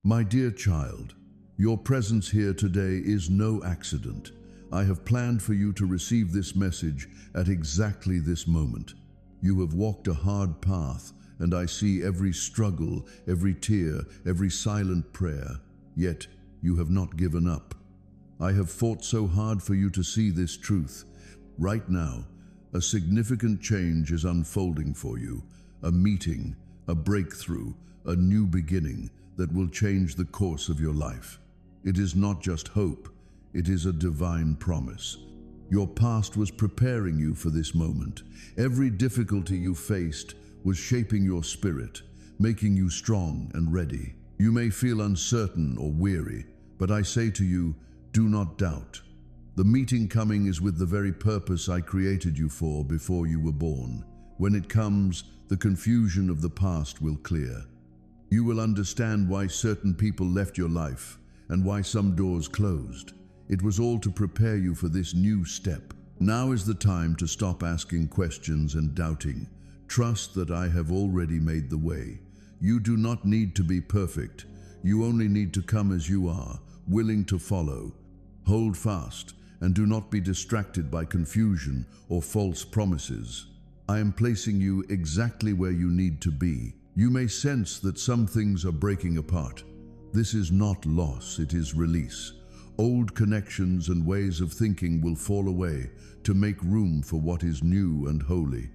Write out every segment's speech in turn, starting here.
My dear child, your presence here today is no accident. I have planned for you to receive this message at exactly this moment. You have walked a hard path, and I see every struggle, every tear, every silent prayer. Yet you have not given up. I have fought so hard for you to see this truth. Right now, a significant change is unfolding for you. A meeting, a breakthrough, a new beginning that will change the course of your life. It is not just hope, it is a divine promise. Your past was preparing you for this moment. Every difficulty you faced was shaping your spirit, making you strong and ready. You may feel uncertain or weary, but I say to you, do not doubt. The meeting coming is with the very purpose I created you for before you were born. When it comes, the confusion of the past will clear. You will understand why certain people left your life and why some doors closed. It was all to prepare you for this new step. Now is the time to stop asking questions and doubting. Trust that I have already made the way. You do not need to be perfect. You only need to come as you are, willing to follow. Hold fast and do not be distracted by confusion or false promises. I am placing you exactly where you need to be. You may sense that some things are breaking apart. This is not loss, it is release. Old connections and ways of thinking will fall away to make room for what is new and holy.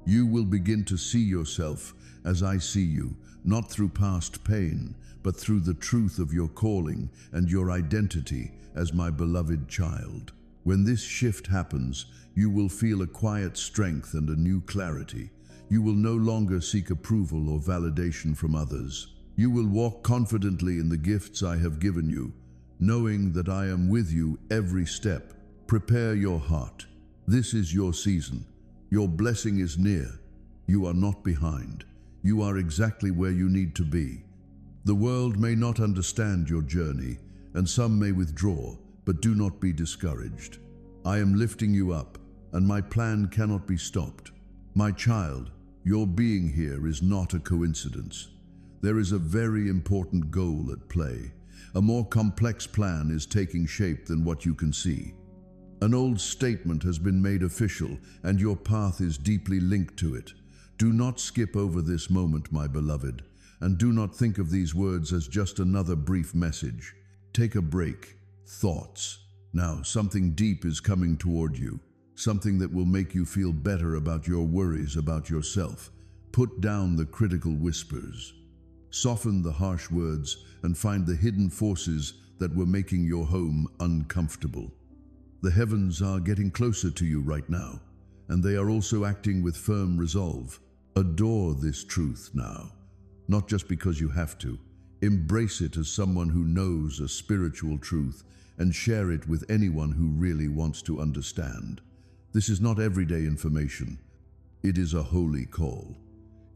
You will begin to see yourself as I see you, not through past pain, but through the truth of your calling and your identity as my beloved child. When this shift happens, you will feel a quiet strength and a new clarity. You will no longer seek approval or validation from others. You will walk confidently in the gifts I have given you, knowing that I am with you every step. Prepare your heart. This is your season. Your blessing is near. You are not behind. You are exactly where you need to be. The world may not understand your journey, and some may withdraw, but do not be discouraged. I am lifting you up, and my plan cannot be stopped. My child, your being here is not a coincidence. There is a very important goal at play. A more complex plan is taking shape than what you can see. An old statement has been made official, and your path is deeply linked to it. Do not skip over this moment, my beloved, and do not think of these words as just another brief message. Take a break. Thoughts. Now, something deep is coming toward you. Something that will make you feel better about your worries about yourself. Put down the critical whispers. Soften the harsh words and find the hidden forces that were making your home uncomfortable. The heavens are getting closer to you right now, and they are also acting with firm resolve. Adore this truth now, not just because you have to. Embrace it as someone who knows a spiritual truth and share it with anyone who really wants to understand. This is not everyday information. It is a holy call.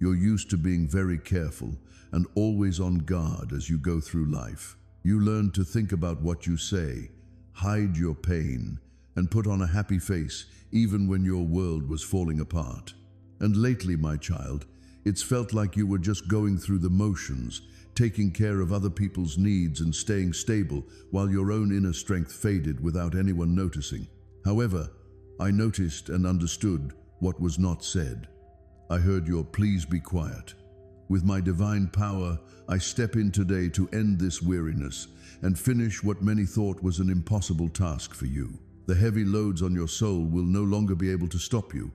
You're used to being very careful and always on guard as you go through life. You learn to think about what you say, hide your pain, and put on a happy face even when your world was falling apart. And lately, my child, it's felt like you were just going through the motions, taking care of other people's needs and staying stable while your own inner strength faded without anyone noticing. However, I noticed and understood what was not said. I heard your please be quiet. With my divine power, I step in today to end this weariness and finish what many thought was an impossible task for you. The heavy loads on your soul will no longer be able to stop you.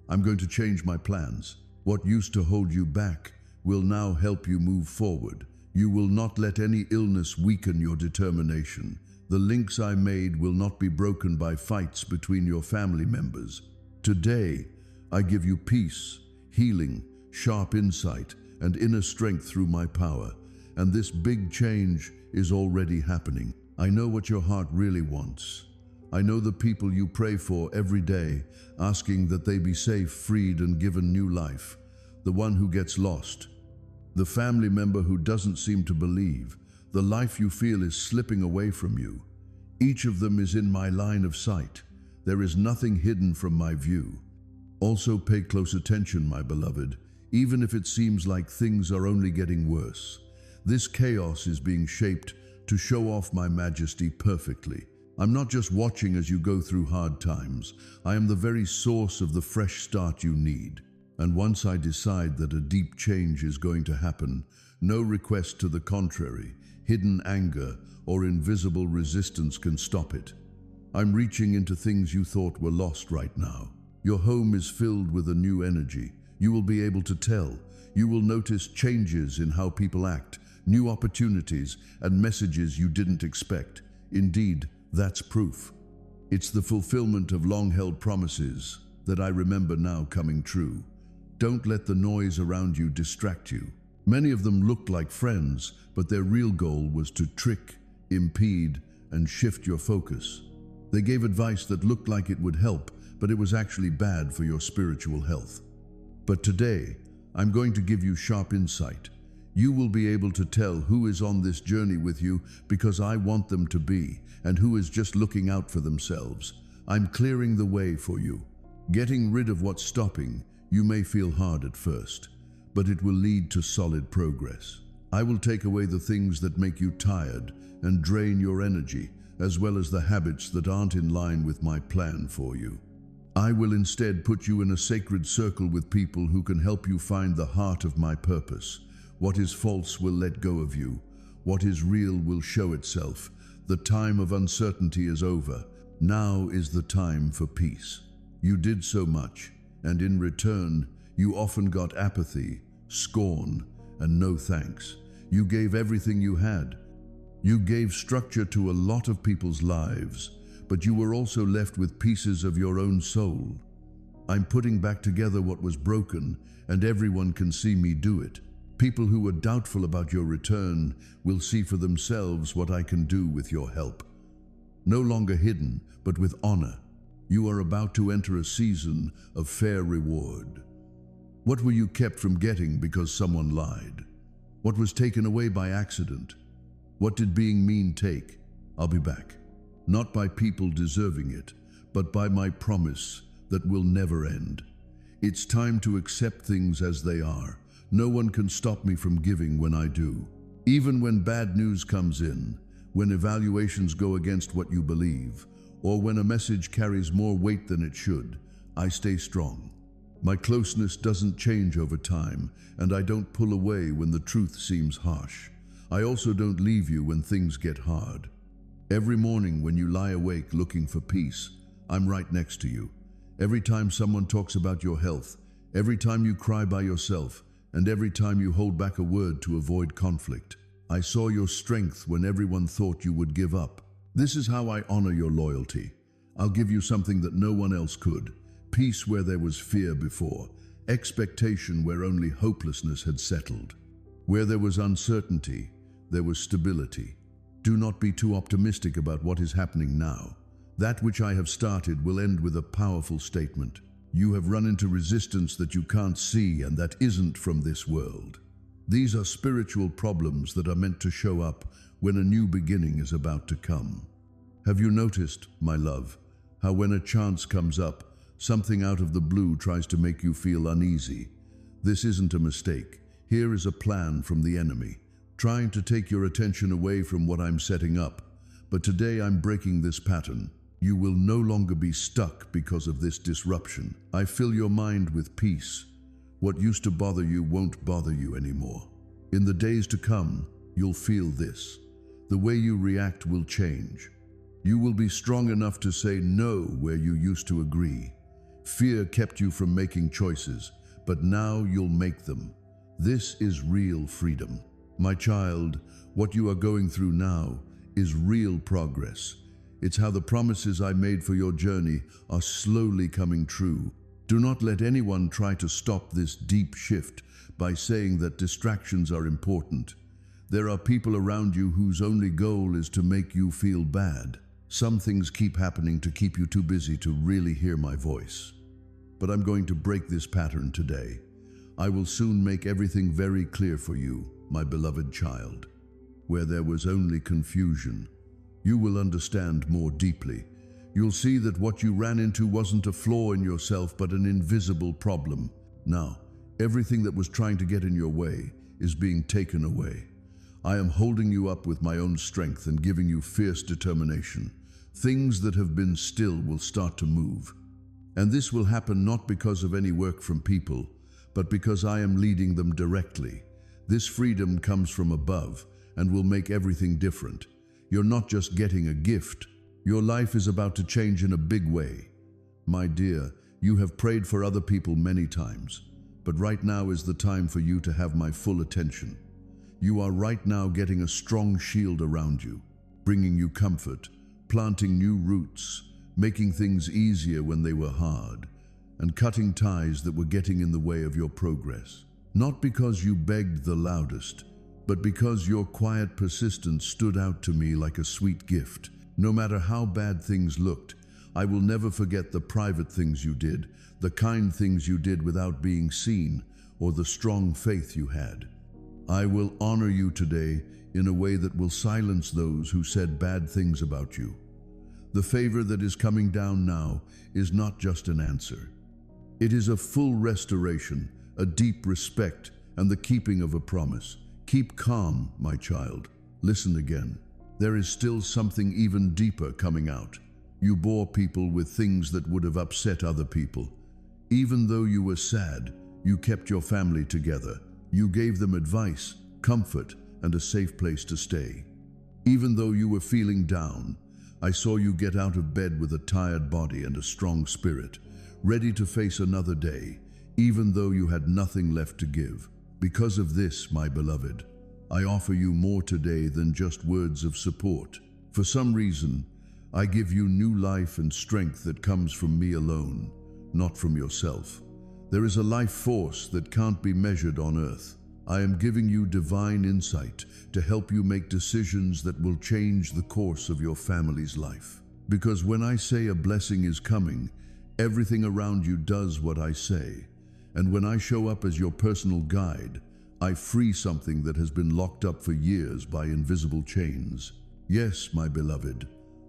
I'm going to change my plans. What used to hold you back will now help you move forward. You will not let any illness weaken your determination. The links I made will not be broken by fights between your family members. Today, I give you peace, healing, sharp insight, and inner strength through my power. And this big change is already happening. I know what your heart really wants. I know the people you pray for every day, asking that they be safe, freed, and given new life. The one who gets lost. The family member who doesn't seem to believe. The life you feel is slipping away from you. Each of them is in my line of sight. There is nothing hidden from my view. Also pay close attention, my beloved, even if it seems like things are only getting worse. This chaos is being shaped to show off my majesty perfectly. I'm not just watching as you go through hard times. I am the very source of the fresh start you need. And once I decide that a deep change is going to happen, no request to the contrary, hidden anger, or invisible resistance can stop it. I'm reaching into things you thought were lost right now. Your home is filled with a new energy. You will be able to tell. You will notice changes in how people act, new opportunities, and messages you didn't expect. Indeed, that's proof. It's the fulfillment of long-held promises that I remember now coming true. Don't let the noise around you distract you. Many of them looked like friends, but their real goal was to trick, impede, and shift your focus. They gave advice that looked like it would help, but it was actually bad for your spiritual health. But today, I'm going to give you sharp insight. You will be able to tell who is on this journey with you because I want them to be, and who is just looking out for themselves. I'm clearing the way for you. Getting rid of what's stopping you may feel hard at first, but it will lead to solid progress. I will take away the things that make you tired and drain your energy, as well as the habits that aren't in line with my plan for you. I will instead put you in a sacred circle with people who can help you find the heart of my purpose. What is false will let go of you. What is real will show itself. The time of uncertainty is over. Now is the time for peace. You did so much, and in return, you often got apathy, scorn, and no thanks. You gave everything you had. You gave structure to a lot of people's lives, but you were also left with pieces of your own soul. I'm putting back together what was broken, and everyone can see me do it. People who were doubtful about your return will see for themselves what I can do with your help. No longer hidden, but with honor. You are about to enter a season of fair reward. What were you kept from getting because someone lied? What was taken away by accident? What did being mean take? I'll be back. Not by people deserving it, but by my promise that will never end. It's time to accept things as they are. No one can stop me from giving when I do. Even when bad news comes in, when evaluations go against what you believe, or when a message carries more weight than it should, I stay strong. My closeness doesn't change over time, and I don't pull away when the truth seems harsh. I also don't leave you when things get hard. Every morning when you lie awake looking for peace, I'm right next to you. Every time someone talks about your health, every time you cry by yourself, and every time you hold back a word to avoid conflict, I saw your strength when everyone thought you would give up. This is how I honor your loyalty. I'll give you something that no one else could. Peace where there was fear before. Expectation where only hopelessness had settled. Where there was uncertainty, there was stability. Do not be too optimistic about what is happening now. That which I have started will end with a powerful statement. You have run into resistance that you can't see and that isn't from this world. These are spiritual problems that are meant to show up when a new beginning is about to come. Have you noticed, my love, how when a chance comes up, something out of the blue tries to make you feel uneasy? This isn't a mistake. Here is a plan from the enemy, trying to take your attention away from what I'm setting up. But today I'm breaking this pattern. You will no longer be stuck because of this disruption. I fill your mind with peace. What used to bother you won't bother you anymore. In the days to come, you'll feel this. The way you react will change. You will be strong enough to say no where you used to agree. Fear kept you from making choices, but now you'll make them. This is real freedom. My child, what you are going through now is real progress. It's how the promises I made for your journey are slowly coming true. Do not let anyone try to stop this deep shift by saying that distractions are important. There are people around you whose only goal is to make you feel bad. Some things keep happening to keep you too busy to really hear my voice. But I'm going to break this pattern today. I will soon make everything very clear for you, my beloved child. Where there was only confusion, you will understand more deeply. You'll see that what you ran into wasn't a flaw in yourself, but an invisible problem. Now, everything that was trying to get in your way is being taken away. I am holding you up with my own strength and giving you fierce determination. Things that have been still will start to move. And this will happen not because of any work from people, but because I am leading them directly. This freedom comes from above and will make everything different. You're not just getting a gift. Your life is about to change in a big way. My dear, you have prayed for other people many times, but right now is the time for you to have my full attention. You are right now getting a strong shield around you, bringing you comfort, planting new roots, making things easier when they were hard, and cutting ties that were getting in the way of your progress. Not because you begged the loudest, but because your quiet persistence stood out to me like a sweet gift. No matter how bad things looked, I will never forget the private things you did, the kind things you did without being seen, or the strong faith you had. I will honor you today in a way that will silence those who said bad things about you. The favor that is coming down now is not just an answer. It is a full restoration, a deep respect, and the keeping of a promise. Keep calm, my child. Listen again. There is still something even deeper coming out. You bore people with things that would have upset other people. Even though you were sad, you kept your family together. You gave them advice, comfort, and a safe place to stay. Even though you were feeling down, I saw you get out of bed with a tired body and a strong spirit, ready to face another day, even though you had nothing left to give. Because of this, my beloved, I offer you more today than just words of support. For some reason, I give you new life and strength that comes from me alone, not from yourself. There is a life force that can't be measured on earth. I am giving you divine insight to help you make decisions that will change the course of your family's life. Because when I say a blessing is coming, everything around you does what I say. And when I show up as your personal guide, I free something that has been locked up for years by invisible chains. Yes, my beloved,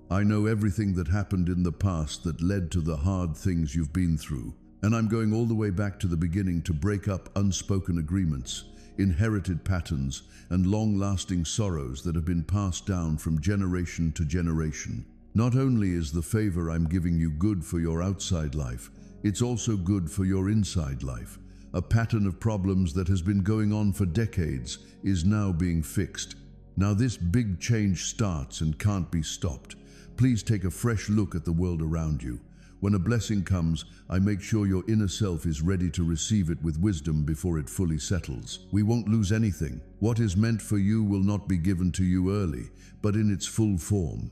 I know everything that happened in the past that led to the hard things you've been through. And I'm going all the way back to the beginning to break up unspoken agreements, inherited patterns, and long-lasting sorrows that have been passed down from generation to generation. Not only is the favor I'm giving you good for your outside life, it's also good for your inside life. A pattern of problems that has been going on for decades is now being fixed. Now this big change starts and can't be stopped. Please take a fresh look at the world around you. When a blessing comes, I make sure your inner self is ready to receive it with wisdom before it fully settles. We won't lose anything. What is meant for you will not be given to you early, but in its full form.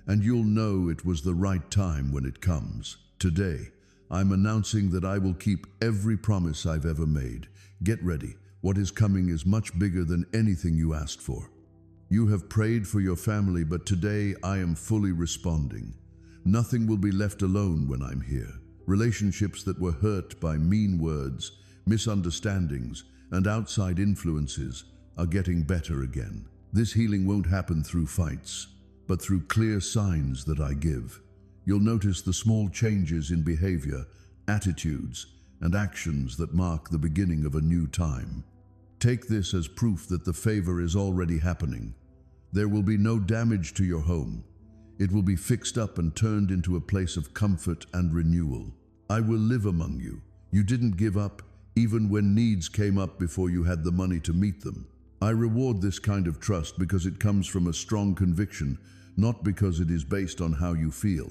And you'll know it was the right time when it comes. Today, I'm announcing that I will keep every promise I've ever made. Get ready. What is coming is much bigger than anything you asked for. You have prayed for your family, but today I am fully responding. Nothing will be left alone when I'm here. Relationships that were hurt by mean words, misunderstandings, and outside influences are getting better again. This healing won't happen through fights, but through clear signs that I give. You'll notice the small changes in behavior, attitudes, and actions that mark the beginning of a new time. Take this as proof that the favor is already happening. There will be no damage to your home. It will be fixed up and turned into a place of comfort and renewal. I will live among you. You didn't give up, even when needs came up before you had the money to meet them. I reward this kind of trust because it comes from a strong conviction, not because it is based on how you feel.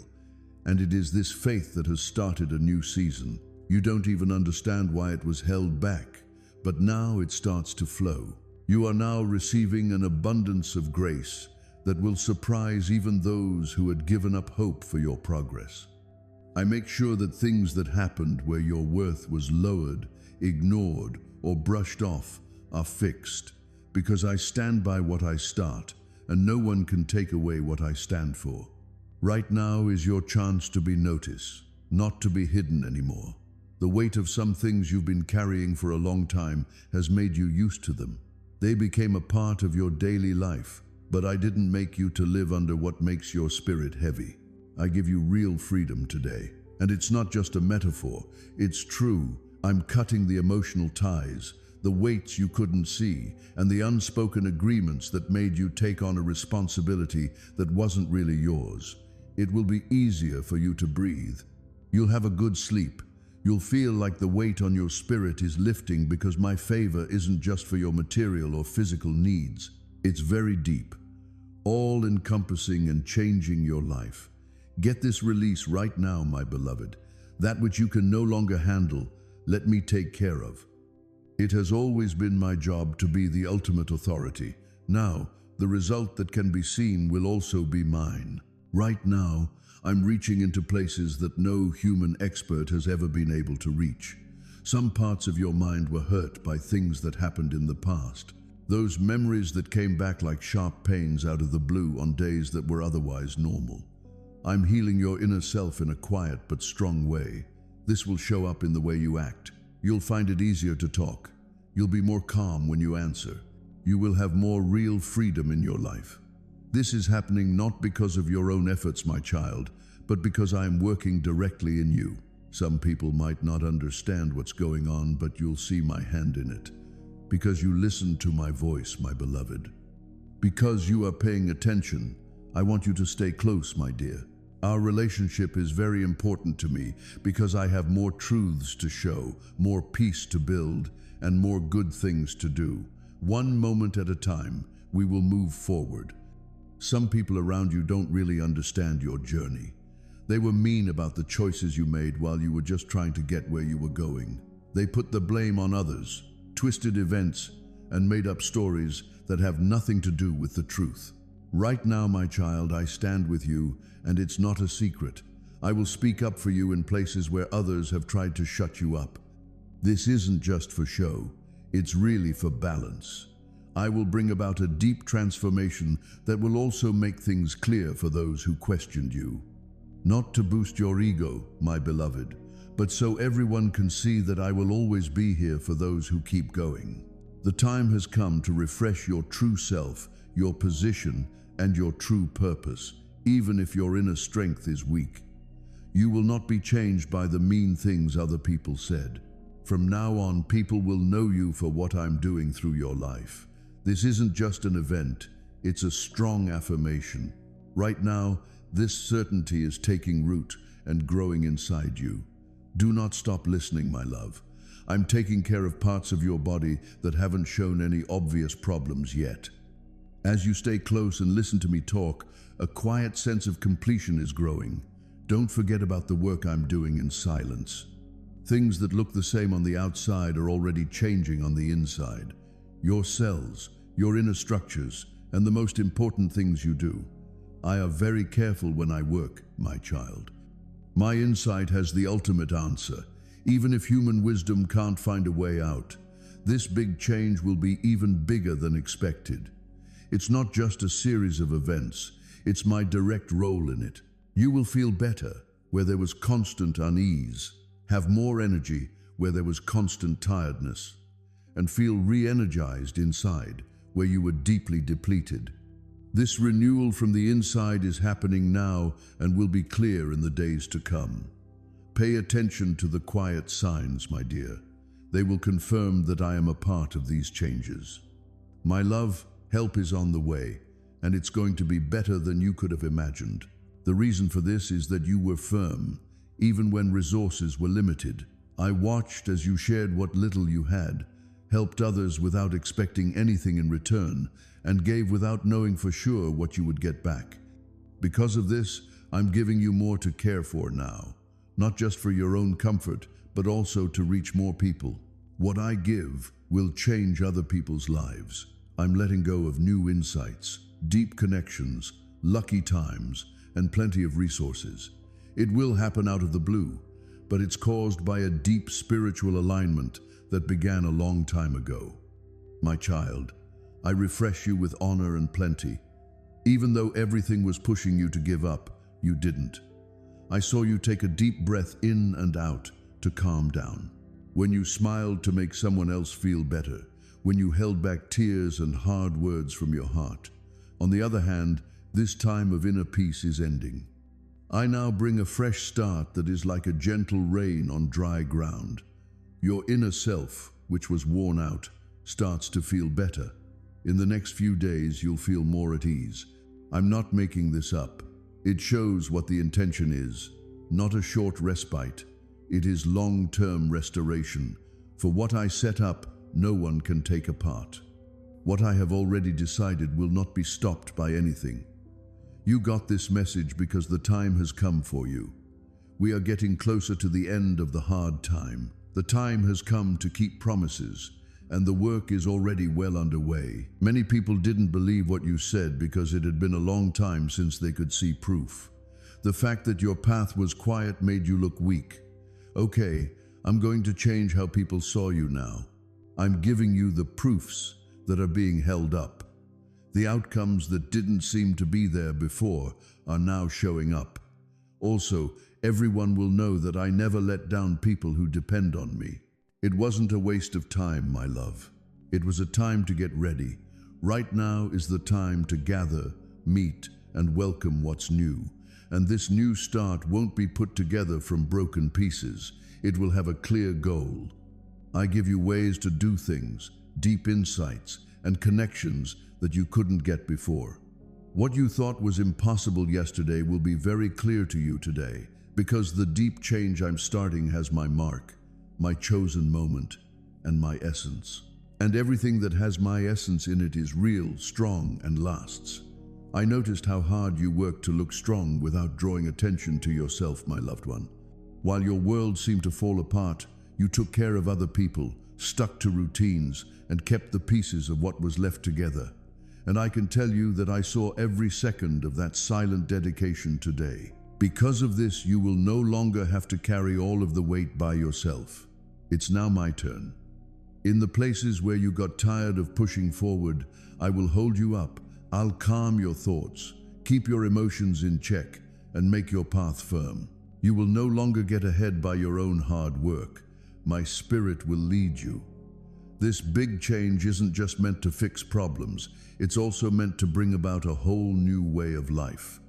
And it is this faith that has started a new season. You don't even understand why it was held back, but now it starts to flow. You are now receiving an abundance of grace that will surprise even those who had given up hope for your progress. I make sure that things that happened where your worth was lowered, ignored, or brushed off are fixed, because I stand by what I start, and no one can take away what I stand for. Right now is your chance to be noticed, not to be hidden anymore. The weight of some things you've been carrying for a long time has made you used to them. They became a part of your daily life, but I didn't make you to live under what makes your spirit heavy. I give you real freedom today. And it's not just a metaphor, it's true. I'm cutting the emotional ties, the weights you couldn't see, and the unspoken agreements that made you take on a responsibility that wasn't really yours. It will be easier for you to breathe. You'll have a good sleep. You'll feel like the weight on your spirit is lifting because my favor isn't just for your material or physical needs. It's very deep, all-encompassing and changing your life. Get this release right now, my beloved. That which you can no longer handle, let me take care of. It has always been my job to be the ultimate authority. Now, the result that can be seen will also be mine. Right now, I'm reaching into places that no human expert has ever been able to reach. Some parts of your mind were hurt by things that happened in the past. Those memories that came back like sharp pains out of the blue on days that were otherwise normal. I'm healing your inner self in a quiet but strong way. This will show up in the way you act. You'll find it easier to talk. You'll be more calm when you answer. You will have more real freedom in your life. This is happening not because of your own efforts, my child, but because I am working directly in you. Some people might not understand what's going on, but you'll see my hand in it. Because you listen to my voice, my beloved. Because you are paying attention, I want you to stay close, my dear. Our relationship is very important to me because I have more truths to show, more peace to build, and more good things to do. One moment at a time, we will move forward. Some people around you don't really understand your journey. They were mean about the choices you made while you were just trying to get where you were going. They put the blame on others, twisted events, and made up stories that have nothing to do with the truth. Right now, my child, I stand with you, and it's not a secret. I will speak up for you in places where others have tried to shut you up. This isn't just for show, it's really for balance. I will bring about a deep transformation that will also make things clear for those who questioned you. Not to boost your ego, my beloved, but so everyone can see that I will always be here for those who keep going. The time has come to refresh your true self, your position, and your true purpose, even if your inner strength is weak. You will not be changed by the mean things other people said. From now on, people will know you for what I'm doing through your life. This isn't just an event, it's a strong affirmation. Right now, this certainty is taking root and growing inside you. Do not stop listening, my love. I'm taking care of parts of your body that haven't shown any obvious problems yet. As you stay close and listen to me talk, a quiet sense of completion is growing. Don't forget about the work I'm doing in silence. Things that look the same on the outside are already changing on the inside. Your cells, your inner structures, and the most important things you do. I am very careful when I work, my child. My insight has the ultimate answer. Even if human wisdom can't find a way out, this big change will be even bigger than expected. It's not just a series of events, it's my direct role in it. You will feel better where there was constant unease, have more energy where there was constant tiredness, and feel re-energized inside where you were deeply depleted. This renewal from the inside is happening now and will be clear in the days to come. Pay attention to the quiet signs, my dear. They will confirm that I am a part of these changes. My love, help is on the way, and it's going to be better than you could have imagined. The reason for this is that you were firm, even when resources were limited. I watched as you shared what little you had, helped others without expecting anything in return, and gave without knowing for sure what you would get back. Because of this, I'm giving you more to care for now, not just for your own comfort, but also to reach more people. What I give will change other people's lives. I'm letting go of new insights, deep connections, lucky times, and plenty of resources. It will happen out of the blue, but it's caused by a deep spiritual alignment that began a long time ago. My child, I refresh you with honor and plenty. Even though everything was pushing you to give up, you didn't. I saw you take a deep breath in and out to calm down. When you smiled to make someone else feel better, when you held back tears and hard words from your heart. On the other hand, this time of inner peace is ending. I now bring a fresh start that is like a gentle rain on dry ground. Your inner self, which was worn out, starts to feel better. In the next few days, you'll feel more at ease. I'm not making this up. It shows what the intention is, not a short respite. It is long-term restoration. For what I set up, no one can take apart. What I have already decided will not be stopped by anything. You got this message because the time has come for you. We are getting closer to the end of the hard time. The time has come to keep promises, and the work is already well underway. Many people didn't believe what you said because it had been a long time since they could see proof. The fact that your path was quiet made you look weak. Okay, I'm going to change how people saw you now. I'm giving you the proofs that are being held up. The outcomes that didn't seem to be there before are now showing up. Also, everyone will know that I never let down people who depend on me. It wasn't a waste of time, my love. It was a time to get ready. Right now is the time to gather, meet, and welcome what's new. And this new start won't be put together from broken pieces. It will have a clear goal. I give you ways to do things, deep insights, and connections that you couldn't get before. What you thought was impossible yesterday will be very clear to you today, because the deep change I'm starting has my mark, my chosen moment, and my essence. And everything that has my essence in it is real, strong, and lasts. I noticed how hard you worked to look strong without drawing attention to yourself, my loved one. While your world seemed to fall apart, you took care of other people, stuck to routines, and kept the pieces of what was left together. And I can tell you that I saw every second of that silent dedication today. Because of this, you will no longer have to carry all of the weight by yourself. It's now my turn. In the places where you got tired of pushing forward, I will hold you up. I'll calm your thoughts, keep your emotions in check, and make your path firm. You will no longer get ahead by your own hard work. My spirit will lead you. This big change isn't just meant to fix problems, it's also meant to bring about a whole new way of life.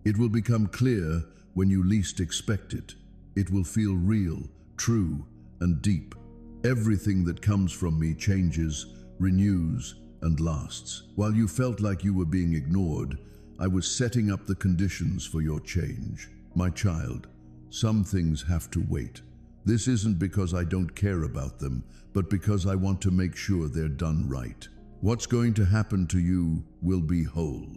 It will become clear when you least expect it. It will feel real, true, and deep. Everything that comes from me changes, renews, and lasts. While you felt like you were being ignored, I was setting up the conditions for your change. My child, some things have to wait. This isn't because I don't care about them, but because I want to make sure they're done right. What's going to happen to you will be whole.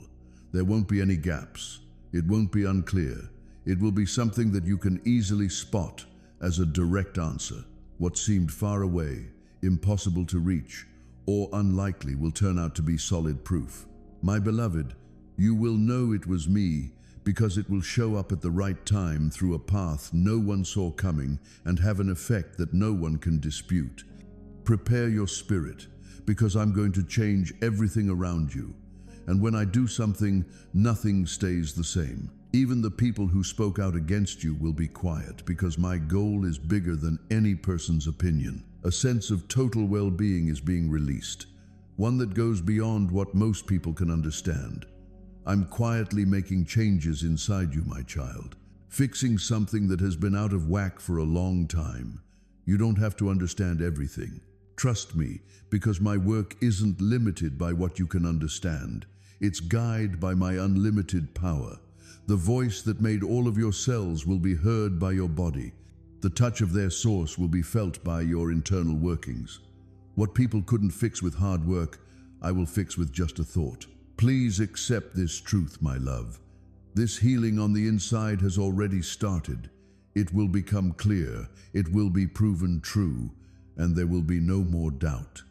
There won't be any gaps. It won't be unclear. It will be something that you can easily spot as a direct answer. What seemed far away, impossible to reach, or unlikely will turn out to be solid proof. My beloved, you will know it was me because it will show up at the right time through a path no one saw coming and have an effect that no one can dispute. Prepare your spirit, because I'm going to change everything around you. And when I do something, nothing stays the same. Even the people who spoke out against you will be quiet, because my goal is bigger than any person's opinion. A sense of total well-being is being released, one that goes beyond what most people can understand. I'm quietly making changes inside you, my child, fixing something that has been out of whack for a long time. You don't have to understand everything. Trust me, because my work isn't limited by what you can understand. It's guided by my unlimited power. The voice that made all of your cells will be heard by your body. The touch of their source will be felt by your internal workings. What people couldn't fix with hard work, I will fix with just a thought. Please accept this truth, my love. This healing on the inside has already started. It will become clear, it will be proven true, and there will be no more doubt.